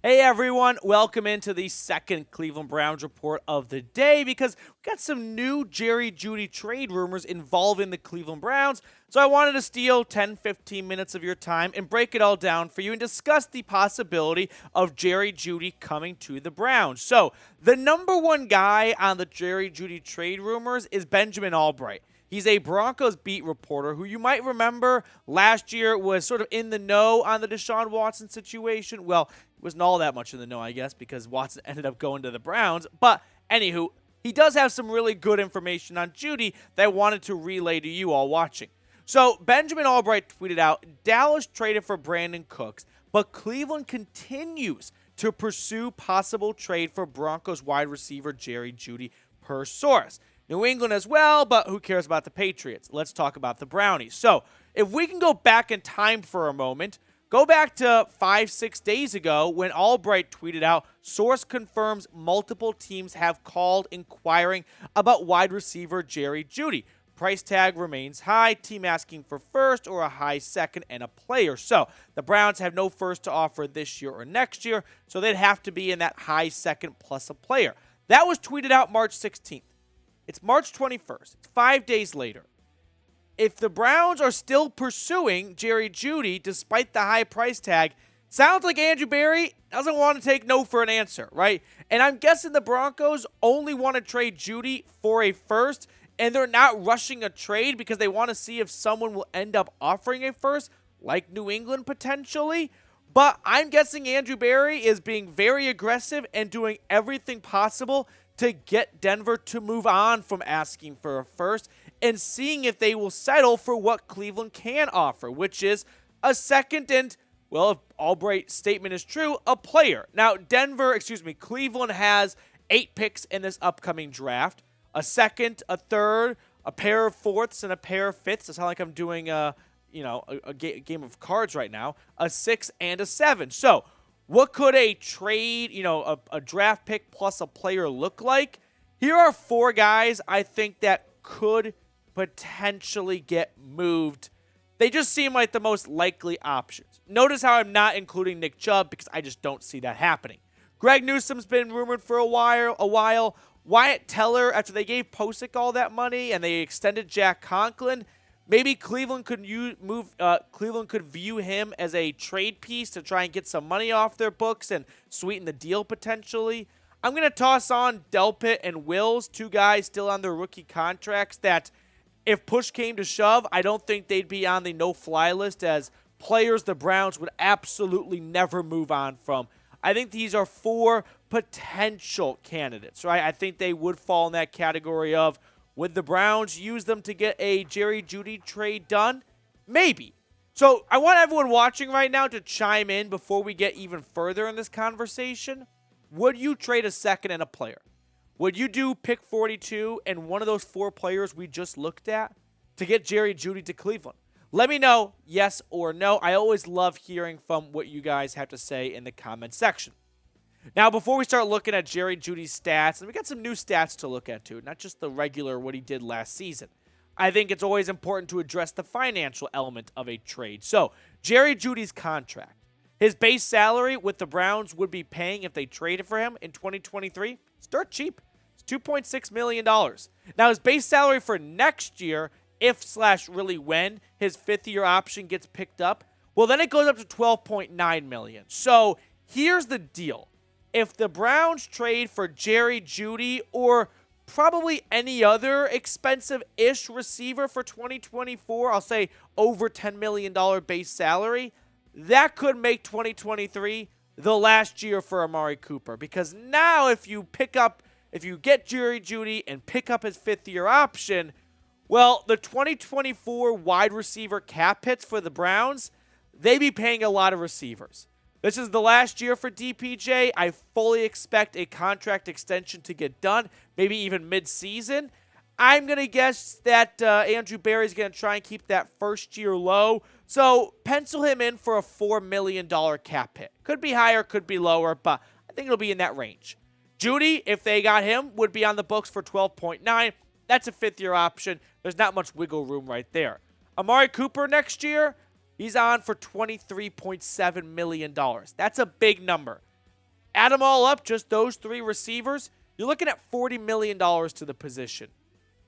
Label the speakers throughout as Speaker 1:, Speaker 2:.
Speaker 1: Hey everyone, welcome into the second Cleveland Browns report of the day because we got some new Jerry Jeudy trade rumors involving the Cleveland Browns. So I wanted to steal 10-15 minutes of your time and break it all down for you and discuss the possibility of Jerry Jeudy coming to the Browns. So the number one guy on the Jerry Jeudy trade rumors is Benjamin Albright. He's a Broncos beat reporter who you might remember last year was sort of in the know on the Deshaun Watson situation. Well, it wasn't all that much in the know, I guess, because Watson ended up going to the Browns. But anywho, he does have some really good information on Jeudy that I wanted to relay to you all watching. So Benjamin Albright tweeted out, Dallas traded for Brandon Cooks, but Cleveland continues to pursue possible trade for Broncos wide receiver Jerry Jeudy per source. New England as well, but who cares about the Patriots? Let's talk about the Brownies. So if we can go back in time for a moment, go back to 5-6 days ago when Albright tweeted out, source confirms multiple teams have called inquiring about wide receiver Jerry Jeudy. Price tag remains high, team asking for first or a high second and a player. So the Browns have no first to offer this year or next year, so they'd have to be in that high second plus a player. That was tweeted out March 16th. It's March 21st. It's 5 days later. If the Browns are still pursuing Jerry Jeudy despite the high price tag, sounds like Andrew Berry doesn't want to take no for an answer, right? And I'm guessing the Broncos only want to trade Jeudy for a first, and they're not rushing a trade because they want to see if someone will end up offering a first, like New England potentially. But I'm guessing Andrew Berry is being very aggressive and doing everything possible to get Denver to move on from asking for a first and seeing if they will settle for what Cleveland can offer, which is a second and, well, if Albright's statement is true, a player. Now, Cleveland has 8 picks in this upcoming draft, a second, a third, a pair of fourths, and a pair of fifths. I sound like I'm doing a game of cards right now, a 6 and a 7. So what could a trade, a draft pick plus a player look like? Here are 4 guys I think that could potentially get moved. They just seem like the most likely options. Notice how I'm not including Nick Chubb because I just don't see that happening. Greg Newsome's been rumored for a while. Wyatt Teller, after they gave Posick all that money and they extended Jack Conklin, maybe Cleveland could view him as a trade piece to try and get some money off their books and sweeten the deal potentially. I'm going to toss on Delpit and Wills, 2 guys still on their rookie contracts that if push came to shove, I don't think they'd be on the no-fly list as players the Browns would absolutely never move on from. I think these are 4 potential candidates, right? I think they would fall in that category of, would the Browns use them to get a Jerry Jeudy trade done? Maybe. So I want everyone watching right now to chime in before we get even further in this conversation. Would you trade a second and a player? Would you do pick 42 and one of those 4 players we just looked at to get Jerry Jeudy to Cleveland? Let me know, yes or no. I always love hearing from what you guys have to say in the comment section. Now, before we start looking at Jerry Jeudy's stats, and we got some new stats to look at too, not just the regular what he did last season. I think it's always important to address the financial element of a trade. So, Jerry Jeudy's contract. His base salary with the Browns would be paying if they traded for him in 2023. It's dirt cheap. It's $2.6 million. Now, his base salary for next year, if/really when his 5th-year option gets picked up, well, then it goes up to $12.9 million. So, here's the deal. If the Browns trade for Jerry Jeudy or probably any other expensive-ish receiver for 2024, I'll say over $10 million base salary, that could make 2023 the last year for Amari Cooper. Because now if you get Jerry Jeudy and pick up his 5th-year option, well, the 2024 wide receiver cap hits for the Browns, they be paying a lot of receivers. This is the last year for DPJ. I fully expect a contract extension to get done, maybe even mid-season. I'm going to guess that Andrew Berry's going to try and keep that first year low. So pencil him in for a $4 million cap hit. Could be higher, could be lower, but I think it'll be in that range. Jeudy, if they got him, would be on the books for $12.9. That's a 5th-year option. There's not much wiggle room right there. Amari Cooper next year, he's on for $23.7 million. That's a big number. Add them all up, just those 3 receivers, you're looking at $40 million to the position.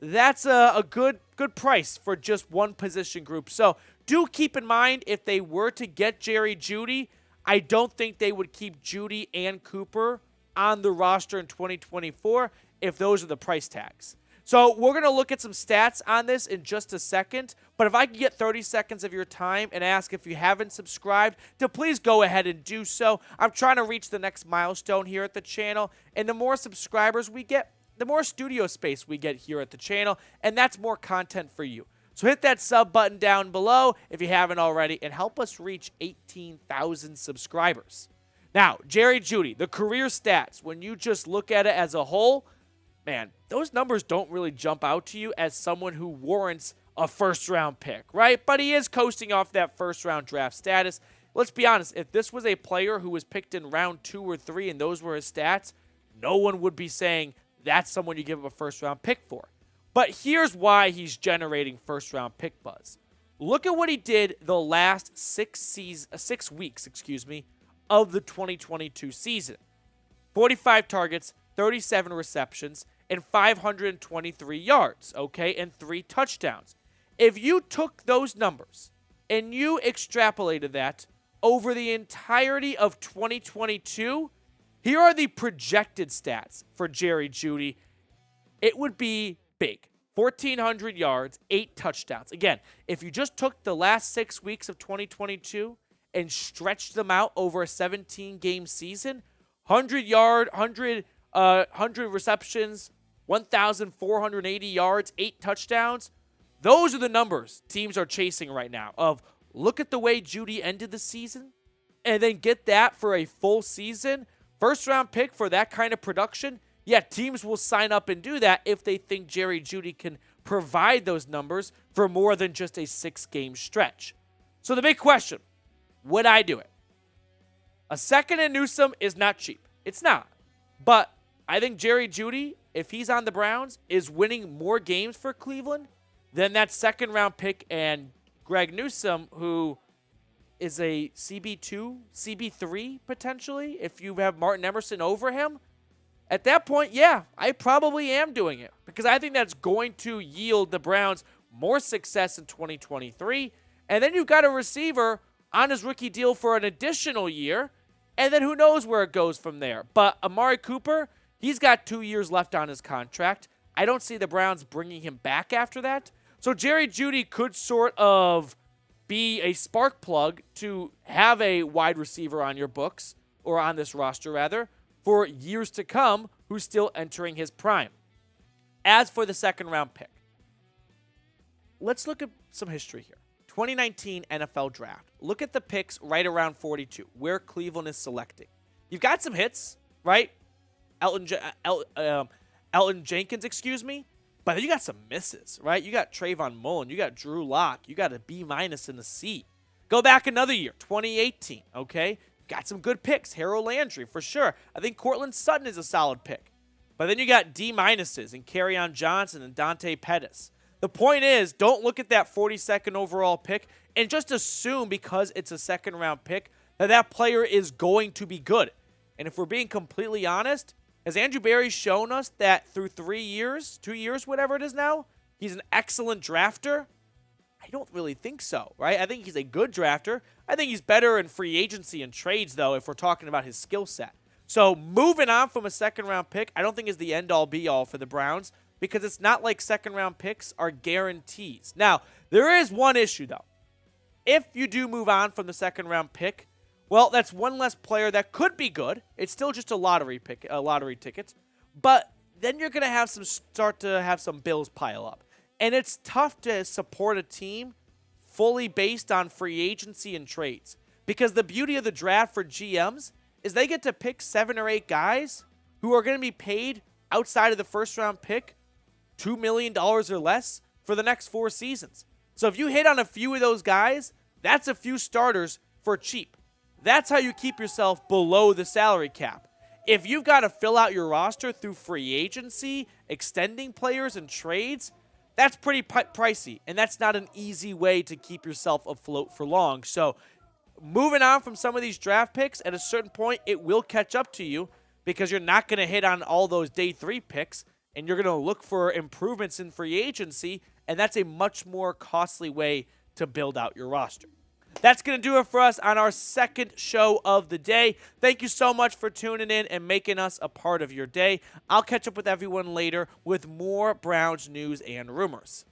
Speaker 1: That's a good price for just one position group. So do keep in mind, if they were to get Jerry Jeudy, I don't think they would keep Jeudy and Cooper on the roster in 2024 if those are the price tags. So we're going to look at some stats on this in just a second, but if I could get 30 seconds of your time and ask if you haven't subscribed to please go ahead and do so. I'm trying to reach the next milestone here at the channel, and the more subscribers we get, the more studio space we get here at the channel, and that's more content for you. So hit that sub button down below if you haven't already, and help us reach 18,000 subscribers. Now, Jerry Jeudy, the career stats, when you just look at it as a whole, man, those numbers don't really jump out to you as someone who warrants a first-round pick, right? But he is coasting off that first-round draft status. Let's be honest, if this was a player who was picked in round 2 or 3 and those were his stats, no one would be saying that's someone you give up a first-round pick for. But here's why he's generating first-round pick buzz. Look at what he did the last 6 weeks of the 2022 season. 45 targets, 37 receptions, and 523 yards, okay, and 3 touchdowns. If you took those numbers and you extrapolated that over the entirety of 2022, here are the projected stats for Jerry Jeudy. It would be big. 1,400 yards, 8 touchdowns. Again, if you just took the last 6 weeks of 2022 and stretched them out over a 17-game season, 100 receptions, 1,480 yards, 8 touchdowns. Those are the numbers teams are chasing right now of look at the way Jeudy ended the season and then get that for a full season. First-round pick for that kind of production, yeah, teams will sign up and do that if they think Jerry Jeudy can provide those numbers for more than just a 6-game stretch. So the big question, would I do it? A second in Newsome is not cheap. It's not. But I think Jerry Jeudy, if he's on the Browns, is winning more games for Cleveland than that second-round pick and Greg Newsome, who is a CB2, CB3 potentially, if you have Martin Emerson over him. At that point, yeah, I probably am doing it because I think that's going to yield the Browns more success in 2023. And then you've got a receiver on his rookie deal for an additional year, and then who knows where it goes from there. But Amari Cooper, he's got 2 years left on his contract. I don't see the Browns bringing him back after that. So Jerry Jeudy could sort of be a spark plug to have a wide receiver on your books, or on this roster rather, for years to come, who's still entering his prime. As for the second-round pick, let's look at some history here. 2019 NFL Draft. Look at the picks right around 42, where Cleveland is selecting. You've got some hits, right? Elton Jenkins, but then you got some misses, right? You got Trayvon Mullen, you got Drew Lock, you got a B- and a C. Go back another year, 2018, okay? Got some good picks. Harold Landry, for sure. I think Cortland Sutton is a solid pick. But then you got D- and Kerryon Johnson and Dante Pettis. The point is, don't look at that 42nd overall pick and just assume because it's a second-round pick that that player is going to be good. And if we're being completely honest, has Andrew Berry shown us that through 3 years, 2 years, whatever it is now, he's an excellent drafter? I don't really think so, right? I think he's a good drafter. I think he's better in free agency and trades, though, if we're talking about his skill set. So moving on from a second-round pick, I don't think is the end-all, be-all for the Browns because it's not like second-round picks are guarantees. Now, there is one issue, though. If you do move on from the second-round pick, well, that's one less player that could be good. It's still just a lottery ticket. But then you're going to start to have some bills pile up. And it's tough to support a team fully based on free agency and trades. Because the beauty of the draft for GMs is they get to pick 7 or 8 guys who are going to be paid outside of the first-round pick $2 million or less for the next 4 seasons. So if you hit on a few of those guys, that's a few starters for cheap. That's how you keep yourself below the salary cap. If you've got to fill out your roster through free agency, extending players and trades, that's pretty pricey, and that's not an easy way to keep yourself afloat for long. So moving on from some of these draft picks, at a certain point, it will catch up to you because you're not going to hit on all those day 3 picks, and you're going to look for improvements in free agency, and that's a much more costly way to build out your roster. That's going to do it for us on our second show of the day. Thank you so much for tuning in and making us a part of your day. I'll catch up with everyone later with more Browns news and rumors.